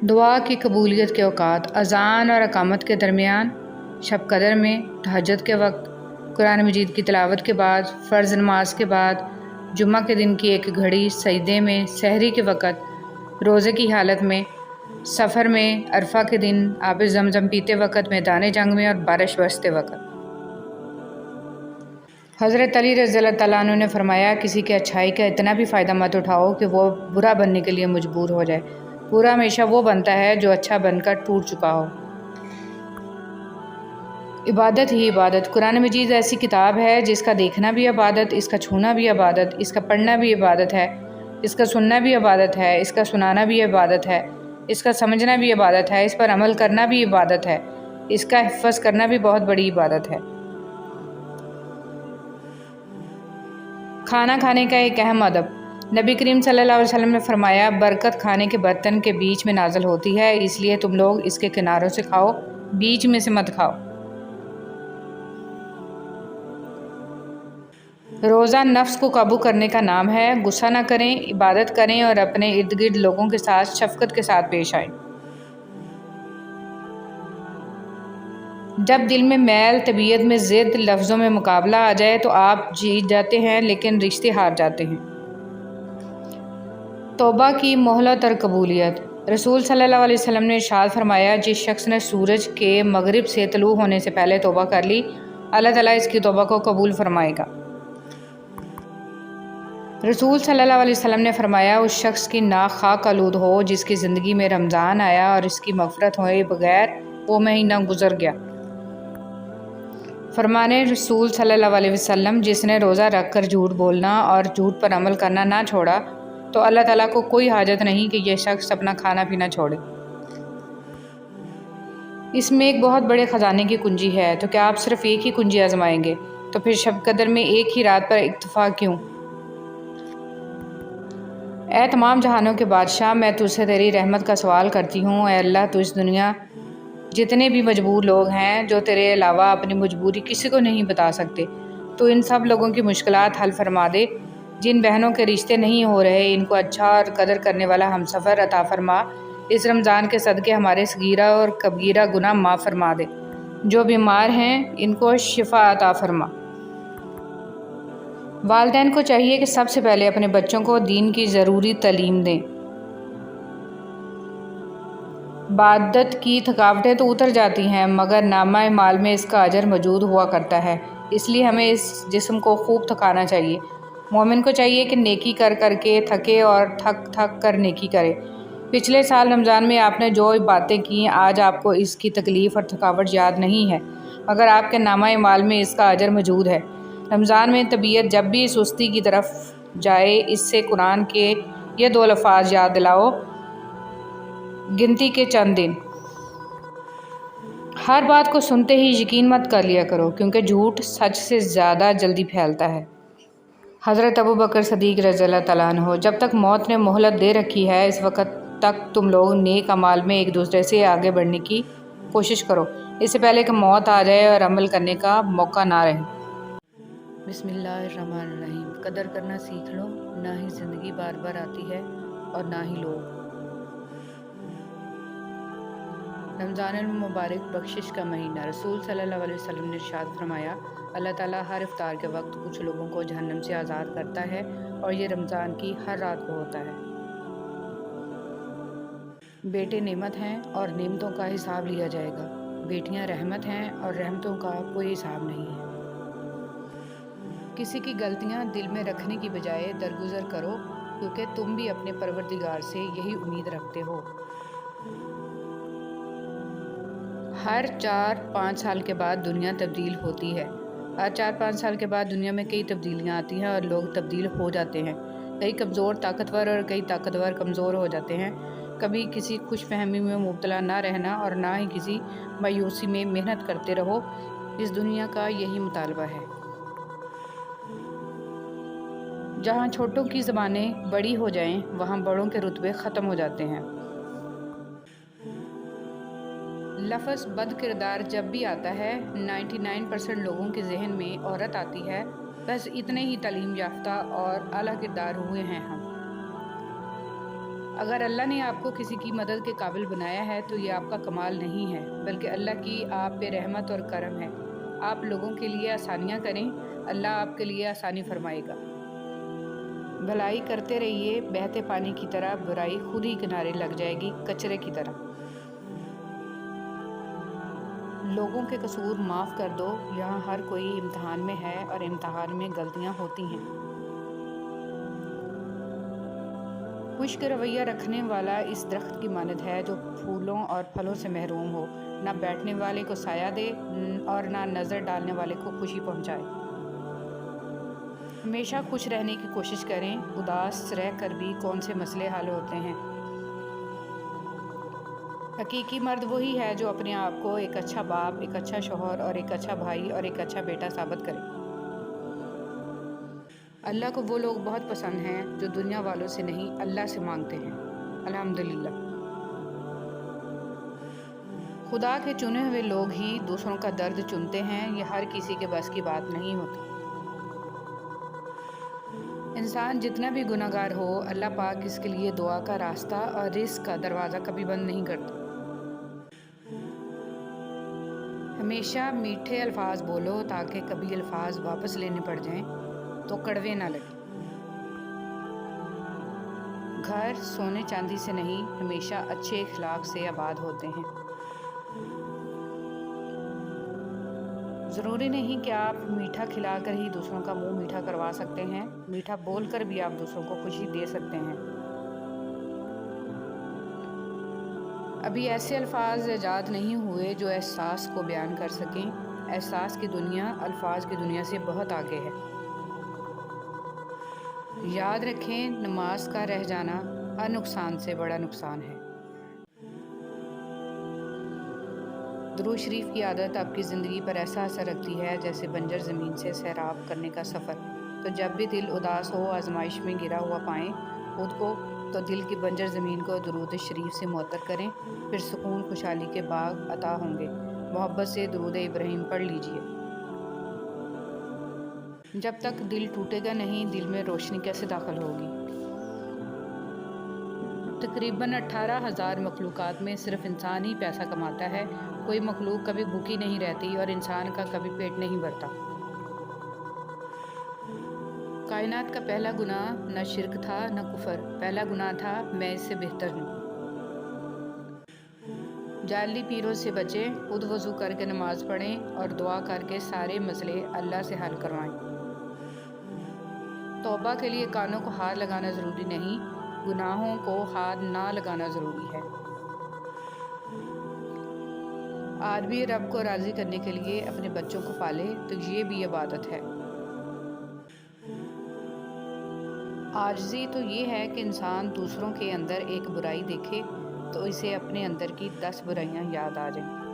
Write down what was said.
دعا کی قبولیت کے اوقات: اذان اور اقامت کے درمیان، شب قدر میں، تہجد کے وقت، قرآن مجید کی تلاوت کے بعد، فرض نماز کے بعد، جمعہ کے دن کی ایک گھڑی، سجدے میں، سحری کے وقت، روزے کی حالت میں، سفر میں، عرفہ کے دن، آب زمزم پیتے وقت، میدان جنگ میں اور بارش برستے وقت۔ حضرت علی رضی اللہ تعالیٰ عنہ نے فرمایا، کسی کی اچھائی کا اتنا بھی فائدہ مت اٹھاؤ کہ وہ برا بننے کے لیے مجبور ہو جائے۔ برا ہمیشہ وہ بنتا ہے جو اچھا بن کر ٹوٹ چکا ہو۔ عبادت ہی عبادت۔ قرآن مجید ایسی کتاب ہے جس کا دیکھنا بھی عبادت، اس کا چھونا بھی عبادت، اس کا پڑھنا بھی عبادت ہے، اس کا سننا بھی عبادت ہے، اس کا سنانا بھی عبادت ہے، اس کا سمجھنا بھی عبادت ہے، اس پر عمل کرنا بھی عبادت ہے، اس کا حفظ کرنا بھی بہت بڑی عبادت ہے۔ کھانا کھانے کا ایک اہم ادب۔ نبی کریم صلی اللہ علیہ وسلم نے فرمایا، برکت کھانے کے برتن کے بیچ میں نازل ہوتی ہے، اس لیے تم لوگ اس کے کناروں سے کھاؤ، بیچ میں سے مت کھاؤ۔ روزہ نفس کو قابو کرنے کا نام ہے۔ غصہ نہ کریں، عبادت کریں اور اپنے ارد گرد لوگوں کے ساتھ شفقت کے ساتھ پیش آئیں۔ جب دل میں میل، طبیعت میں ضد، لفظوں میں مقابلہ آ جائے تو آپ جیت جاتے ہیں لیکن رشتے ہار جاتے ہیں۔ توبہ کی مہلت اور قبولیت۔ رسول صلی اللہ علیہ وسلم نے ارشاد فرمایا، جس شخص نے سورج کے مغرب سے طلوع ہونے سے پہلے توبہ کر لی، اللہ تعالیٰ اس کی توبہ کو قبول فرمائے گا۔ رسول صلی اللہ علیہ وسلم نے فرمایا، اس شخص کی ناک خاک آلود ہو جس کی زندگی میں رمضان آیا اور اس کی مغفرت ہوئے بغیر وہ مہینہ گزر گیا۔ فرمانے رسول صلی اللہ علیہ وسلم، جس نے روزہ رکھ کر جھوٹ بولنا اور جھوٹ پر عمل کرنا نہ چھوڑا تو اللہ تعالیٰ کو کوئی حاجت نہیں کہ یہ شخص اپنا کھانا پینا چھوڑے۔ اس میں ایک بہت بڑے خزانے کی کنجی ہے، تو کیا آپ صرف ایک ہی کنجی آزمائیں گے؟ تو پھر شب قدر میں ایک ہی رات پر اکتفا کیوں؟ اے تمام جہانوں کے بادشاہ، میں تجھ سے تیری رحمت کا سوال کرتی ہوں۔ اے اللہ، تو اس دنیا جتنے بھی مجبور لوگ ہیں جو تیرے علاوہ اپنی مجبوری کسی کو نہیں بتا سکتے، تو ان سب لوگوں کی مشکلات حل فرما دے۔ جن بہنوں کے رشتے نہیں ہو رہے، ان کو اچھا اور قدر کرنے والا ہمسفر عطا فرما۔ اس رمضان کے صدقے ہمارے صغیرہ اور کبیرہ گناہ معاف فرما دے۔ جو بیمار ہیں ان کو شفا عطا فرما۔ والدین کو چاہیے کہ سب سے پہلے اپنے بچوں کو دین کی ضروری تعلیم دیں۔ عبادت کی تھکاوٹیں تو اتر جاتی ہیں مگر نامہ اعمال میں اس کا اجر موجود ہوا کرتا ہے، اس لیے ہمیں اس جسم کو خوب تھکانا چاہیے۔ مومن کو چاہیے کہ نیکی کر کر کے تھکے اور تھک تھک کر نیکی کرے۔ پچھلے سال رمضان میں آپ نے جو باتیں کیں، آج آپ کو اس کی تکلیف اور تھکاوٹ یاد نہیں ہے، مگر آپ کے نامہ اعمال میں اس کا اجر موجود ہے۔ رمضان میں طبیعت جب بھی سستی کی طرف جائے، اس سے قرآن کے یہ دو الفاظ یاد دلاؤ، گنتی کے چند دن۔ ہر بات کو سنتے ہی یقین مت کر لیا کرو، کیونکہ جھوٹ سچ سے زیادہ جلدی پھیلتا ہے۔ حضرت ابوبکر صدیق رضی اللہ تعالیٰ عنہ، جب تک موت نے مہلت دے رکھی ہے، اس وقت تک تم لوگ نیک اعمال میں ایک دوسرے سے آگے بڑھنے کی کوشش کرو، اس سے پہلے کہ موت آ جائے اور عمل کرنے کا موقع نہ رہے۔ بسم اللہ الرحمن الرحیم۔ قدر کرنا سیکھ لو، نہ ہی زندگی بار بار آتی ہے اور نہ ہی لوگ۔ رمضان المبارک بخشش کا مہینہ۔ رسول صلی اللہ علیہ وسلم نے ارشاد فرمایا، اللہ تعالیٰ ہر افطار کے وقت کچھ لوگوں کو جہنم سے آزاد کرتا ہے اور یہ رمضان کی ہر رات کو ہوتا ہے۔ بیٹے نعمت ہیں اور نعمتوں کا حساب لیا جائے گا، بیٹیاں رحمت ہیں اور رحمتوں کا کوئی حساب نہیں ہے۔ کسی کی غلطیاں دل میں رکھنے کی بجائے درگزر کرو، کیونکہ تم بھی اپنے پروردگار سے یہی امید رکھتے ہو۔ ہر 4-5 سال کے بعد دنیا تبدیل ہوتی ہے۔ ہر 4-5 سال کے بعد دنیا میں کئی تبدیلیاں آتی ہیں اور لوگ تبدیل ہو جاتے ہیں۔ کئی کمزور طاقتور اور کئی طاقتور کمزور ہو جاتے ہیں۔ کبھی کسی خوش فہمی میں مبتلا نہ رہنا اور نہ ہی کسی مایوسی میں محنت کرتے رہو، اس دنیا کا یہی مطالبہ ہے۔ جہاں چھوٹوں کی زبانیں بڑی ہو جائیں، وہاں بڑوں کے رتبے ختم ہو جاتے ہیں۔ لفظ بد کردار جب بھی آتا ہے، 99% لوگوں کے ذہن میں عورت آتی ہے، بس اتنے ہی تعلیم یافتہ اور اعلیٰ کردار ہوئے ہیں ہم۔ اگر اللہ نے آپ کو کسی کی مدد کے قابل بنایا ہے تو یہ آپ کا کمال نہیں ہے، بلکہ اللہ کی آپ پہ رحمت اور کرم ہے۔ آپ لوگوں کے لیے آسانیاں کریں، اللہ آپ کے لیے آسانی فرمائے گا۔ بھلائی کرتے رہیے، بہتے پانی کی طرح، برائی خود ہی کنارے لگ جائے گی، کچرے کی طرح۔ لوگوں کے قصور معاف کر دو، یہاں ہر کوئی امتحان میں ہے اور امتحان میں غلطیاں ہوتی ہیں۔ خشک رویہ رکھنے والا اس درخت کی مانند ہے جو پھولوں اور پھلوں سے محروم ہو، نہ بیٹھنے والے کو سایہ دے اور نہ نظر ڈالنے والے کو خوشی پہنچائے۔ ہمیشہ خوش رہنے کی کوشش کریں، اداس رہ کر بھی کون سے مسئلے حل ہوتے ہیں۔ حقیقی مرد وہی ہے جو اپنے آپ کو ایک اچھا باپ، ایک اچھا شوہر اور ایک اچھا بھائی اور ایک اچھا بیٹا ثابت کرے۔ اللہ کو وہ لوگ بہت پسند ہیں جو دنیا والوں سے نہیں، اللہ سے مانگتے ہیں۔ الحمدللہ۔ خدا کے چنے ہوئے لوگ ہی دوسروں کا درد چنتے ہیں، یہ ہر کسی کے بس کی بات نہیں ہوتی۔ انسان جتنا بھی گناہ گار ہو، اللہ پاک اس کے لیے دعا کا راستہ اور رزق کا دروازہ کبھی بند نہیں کرتا۔ ہمیشہ میٹھے الفاظ بولو تاکہ کبھی الفاظ واپس لینے پڑ جائیں تو کڑوے نہ لگیں۔ گھر سونے چاندی سے نہیں، ہمیشہ اچھے اخلاق سے آباد ہوتے ہیں۔ ضروری نہیں کہ آپ میٹھا کھلا کر ہی دوسروں کا منہ میٹھا کروا سکتے ہیں، میٹھا بول کر بھی آپ دوسروں کو خوشی دے سکتے ہیں۔ ابھی ایسے الفاظ ایجاد نہیں ہوئے جو احساس کو بیان کر سکیں۔ احساس کی دنیا الفاظ کی دنیا سے بہت آگے ہے۔ یاد رکھیں، نماز کا رہ جانا ہر نقصان سے بڑا نقصان ہے۔ درود شریف کی عادت آپ کی زندگی پر ایسا اثر رکھتی ہے جیسے بنجر زمین سے سیراب کرنے کا سفر۔ تو جب بھی دل اداس ہو، آزمائش میں گرا ہوا پائیں خود کو، تو دل کی بنجر زمین کو درود شریف سے معطر کریں، پھر سکون خوشحالی کے باغ عطا ہوں گے۔ محبت سے درود ابراہیم پڑھ لیجئے۔ جب تک دل ٹوٹے گا نہیں، دل میں روشنی کیسے داخل ہوگی؟ تقریباً 18,000 مخلوقات میں صرف انسان ہی پیسہ کماتا ہے۔ کوئی مخلوق کبھی بھوکی نہیں رہتی اور انسان کا کبھی پیٹ نہیں بھرتا۔ کائنات کا پہلا گناہ نہ شرک تھا نہ کفر، پہلا گناہ تھا میں اس سے بہتر ہوں۔ جعلی پیروں سے بچیں، خود وضو کر کے نماز پڑھیں اور دعا کر کے سارے مسئلے اللہ سے حل کروائیں۔ توبہ کے لیے کانوں کو ہار لگانا ضروری نہیں، گناہوں کو ہار نہ لگانا ضروری ہے۔ آدمی رب کو راضی کرنے کے لیے اپنے بچوں کو پالے تو یہ بھی عبادت ہے۔ عاجزی تو یہ ہے کہ انسان دوسروں کے اندر ایک برائی دیکھے تو اسے اپنے اندر کی 10 برائیاں یاد آ جائیں۔